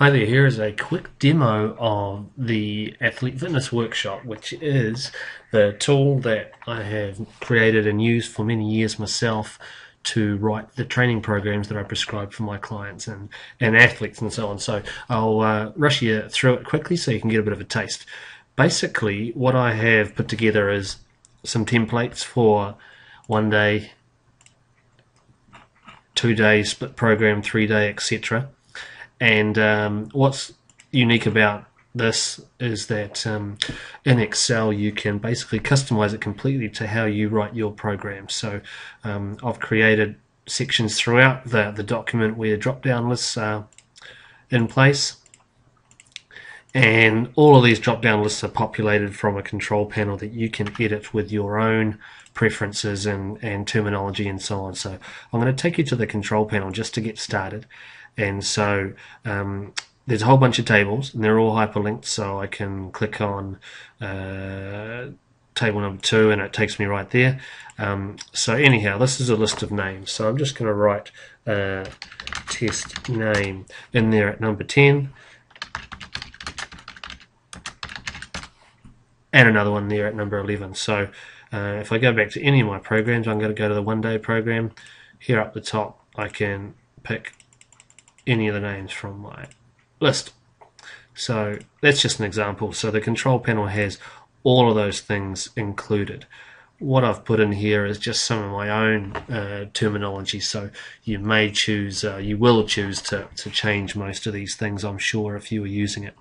Hi there, here is a quick demo of the Athlete Fitness Workshop, which is the tool that I have created and used for many years myself to write the training programs that I prescribe for my clients and athletes and so on. So I'll rush you through it quickly so you can get a bit of a taste. Basically, what I have put together is some templates for 1 day, 2 day, split program, 3 day, etc. And what's unique about this is that in Excel you can basically customize it completely to how you write your program. So I've created sections throughout the document where drop-down lists are in place, and all of these drop-down lists are populated from a control panel that you can edit with your own preferences and terminology and so on. So I'm going to take you to the control panel just to get started. And so there's a whole bunch of tables, and they're all hyperlinked, so I can click on table number 2 and it takes me right there. So anyhow, this is a list of names, so I'm just going to write test name in there at number 10 and another one there at number 11. So if I go back to any of my programs, I'm going to go to the 1 day program. Here up the top I can pick any of the names from my list. So that's just an example. So the control panel has all of those things included. What I've put in here is just some of my own terminology, so you may choose, you will choose to change most of these things, I'm sure, if you were using it.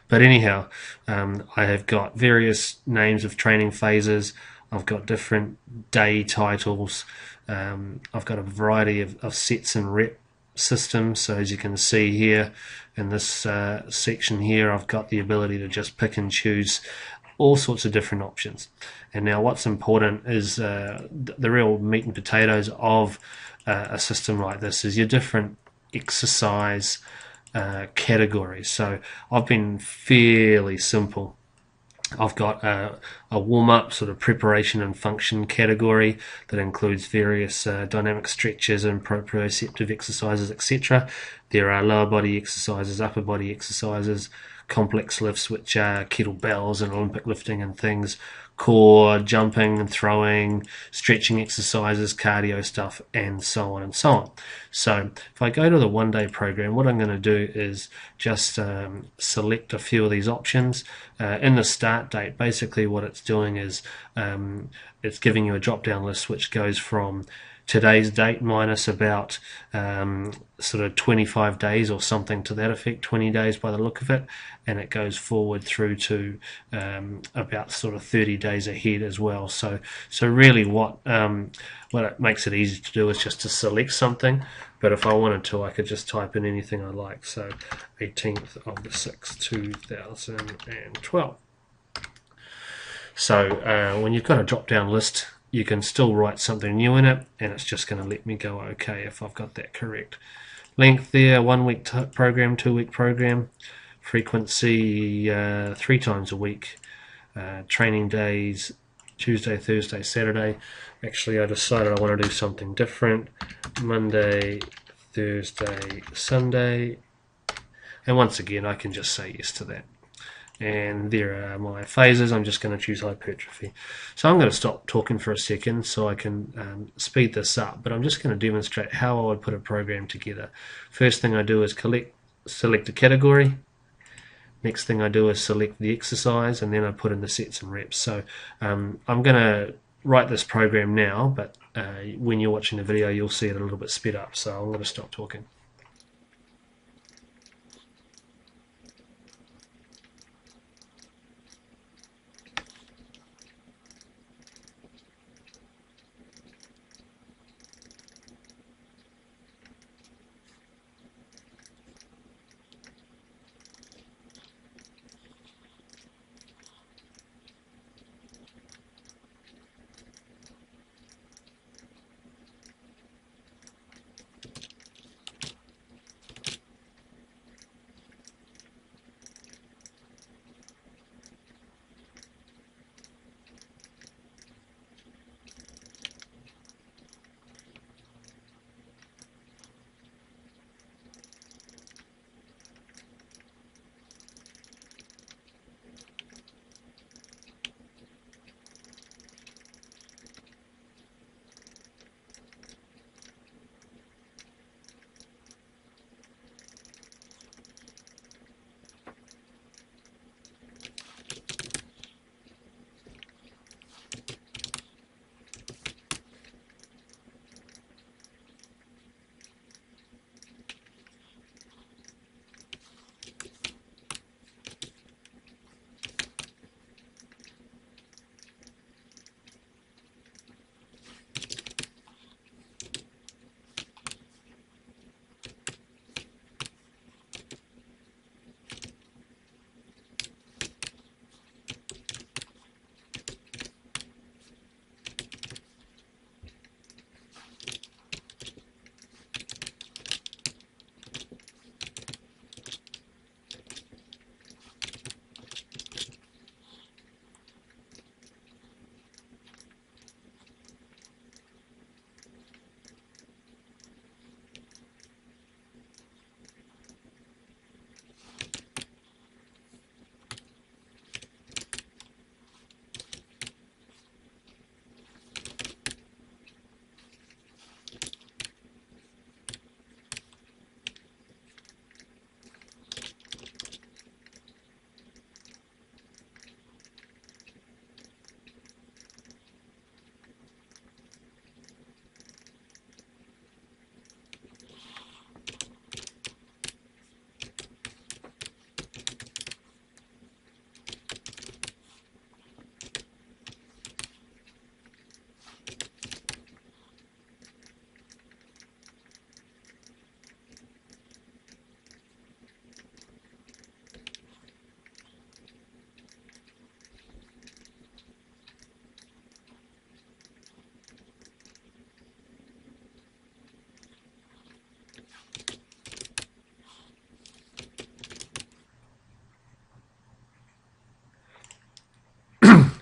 But anyhow, I have got various names of training phases. I've got different day titles. I've got a variety of sets and rep system. So as you can see here in this section here, I've got the ability to just pick and choose all sorts of different options. And now what's important is the real meat and potatoes of a system like this is your different exercise categories. So I've been fairly simple. I've got a warm-up sort of preparation and function category that includes various dynamic stretches and proprioceptive exercises, etc. There are lower body exercises, upper body exercises, complex lifts, which are kettlebells and Olympic lifting and things, core, jumping and throwing, stretching exercises, cardio stuff, and so on and so on. So if I go to the 1 day program, what I'm going to do is just select a few of these options. In the start date, basically what it's doing is it's giving you a drop down list which goes from today's date minus about sort of 25 days or something to that effect, 20 days by the look of it, and it goes forward through to about sort of 30 days ahead as well. So really what it makes it easy to do is just to select something, but if I wanted to I could just type in anything I like. So 18th of the 6th 2012. So when you've got a drop down list, you can still write something new in it, and it's just going to let me go okay if I've got that correct. Length there, 1 week program, 2 week program. Frequency 3 times a week. Training days, Tuesday, Thursday, Saturday. Actually, I decided I want to do something different. Monday, Thursday, Sunday. And once again, I can just say yes to that. And there are my phases. I'm just going to choose hypertrophy. So I'm going to stop talking for a second so I can speed this up, but I'm just going to demonstrate how I would put a program together. First thing I do is select a category. Next thing I do is select the exercise, and then I put in the sets and reps. So I'm going to write this program now, but when you're watching the video you'll see it a little bit sped up, so I'm going to stop talking.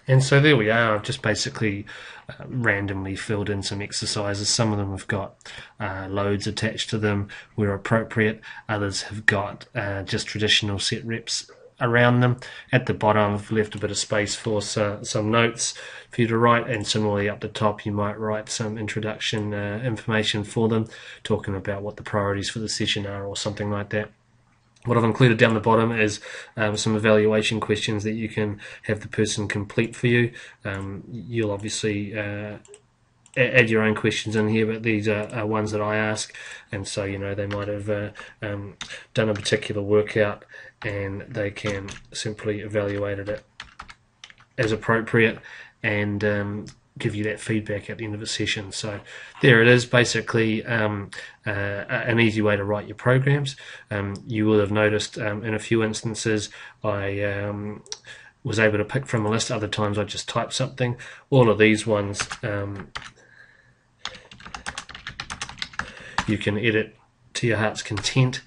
And so there we are. I've just basically randomly filled in some exercises. Some of them have got loads attached to them where appropriate. Others have got just traditional set reps around them. At the bottom, I've left a bit of space for some notes for you to write, and similarly up the top you might write some introduction information for them, talking about what the priorities for the session are or something like that. What I've included down the bottom is some evaluation questions that you can have the person complete for you. You'll obviously add your own questions in here, but these are ones that I ask, and so they might have done a particular workout and they can simply evaluate it as appropriate and give you that feedback at the end of a session. So there it is, basically an easy way to write your programs. You will have noticed in a few instances I was able to pick from a list. Other times I just type something. All of these ones you can edit to your heart's content.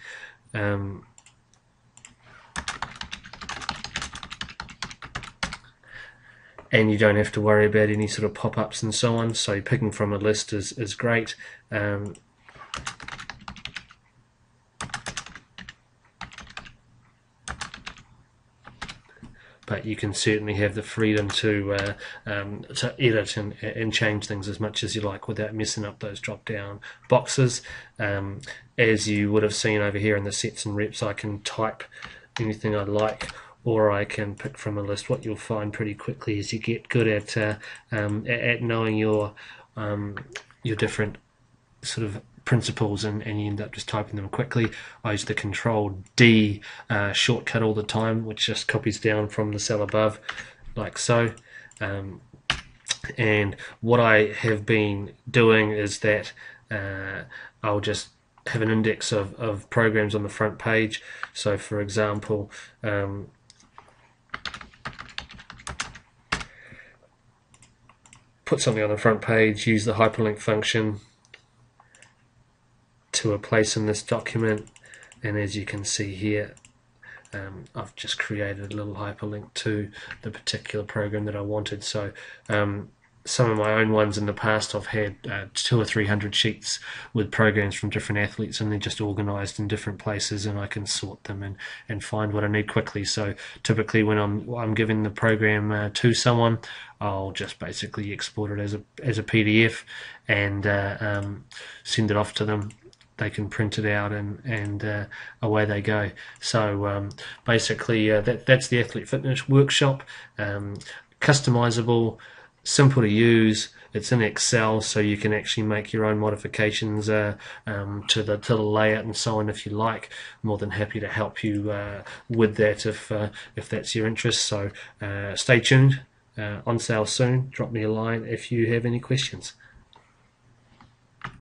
And you don't have to worry about any sort of pop-ups and so on, so picking from a list is great. But you can certainly have the freedom to edit and change things as much as you like without messing up those drop-down boxes. As you would have seen over here in the sets and reps, I can type anything I like, or I can pick from a list. What you'll find pretty quickly is you get good at knowing your different sort of principles, and you end up just typing them quickly. I use the Control D shortcut all the time, which just copies down from the cell above like so. And what I have been doing is that I'll just have an index of programs on the front page. So for example, put something on the front page, use the hyperlink function to a place in this document, and as you can see here, I've just created a little hyperlink to the particular program that I wanted. So some of my own ones in the past, I've had 200 or 300 sheets with programs from different athletes, and they're just organized in different places, and I can sort them and find what I need quickly. So typically when I'm giving the program to someone, I'll just basically export it as a PDF and send it off to them. They can print it out and away they go. So basically that's the Athlete Fitness Workshop. Customizable, simple to use. It's in Excel, so you can actually make your own modifications to the layout and so on if you like. More than happy to help you with that if that's your interest. So stay tuned. On sale soon. Drop me a line if you have any questions.